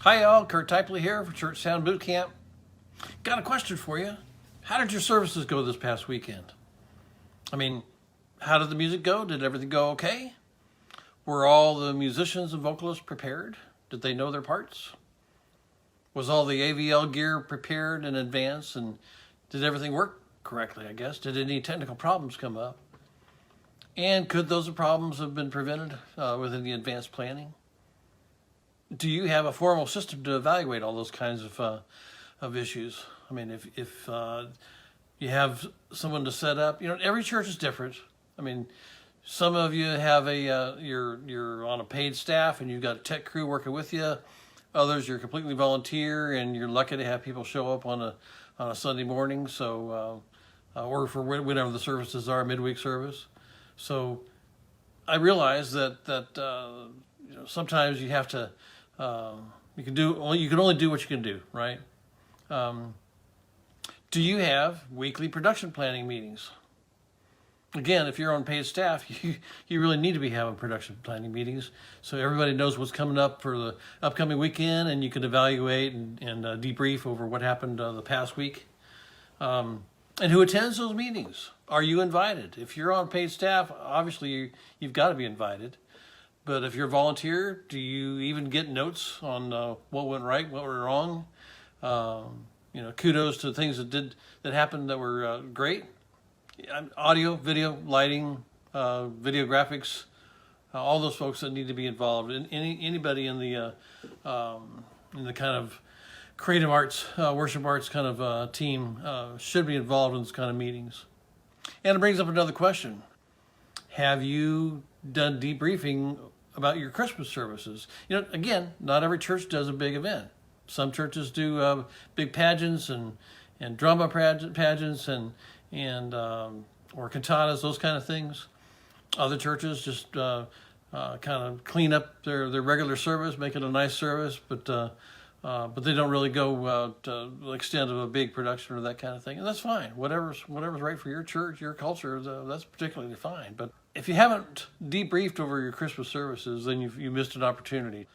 Hi y'all, Kurt Typley here for Church Sound Boot Camp. Got a question for you. How did your services go this past weekend? How did the music go? Did everything go okay? Were all the musicians and vocalists prepared? Did they know their parts? Was all the AVL gear prepared in advance, and did everything work correctly, I guess? Did any technical problems come up? And could those problems have been prevented with any advanced planning? Do you have a formal system to evaluate all those kinds of issues? If you have someone to set up, every church is different. Some of you have you're on a paid staff and you've got a tech crew working with you. Others, you're completely volunteer and you're lucky to have people show up on a Sunday morning. So, or for whenever the services are, midweek service. So, I realize that sometimes you have to. You can only do what you can do, right? Do you have weekly production planning meetings? Again, if you're on paid staff, you really need to be having production planning meetings so everybody knows what's coming up for the upcoming weekend, and you can evaluate and debrief over what happened the past week. And who attends those meetings? Are you invited? If you're on paid staff, obviously you've got to be invited. But if you're a volunteer, do you even get notes on what went right, what went wrong? Kudos to things that happened that were great. Audio, video, lighting, video graphics, all those folks that need to be involved. And anybody in the kind of creative arts, worship arts kind of team should be involved in this kind of meetings. And it brings up another question. Have you done debriefing about your Christmas services? Again, not every church does a big event. Some churches do big pageants and drama pageants and or cantatas, those kind of things. Other churches just kind of clean up their regular service, make it a nice service, but they don't really go to the extent of a big production or that kind of thing. And that's fine. Whatever's right for your church, your culture, that's particularly fine. But if you haven't debriefed over your Christmas services, then you missed an opportunity.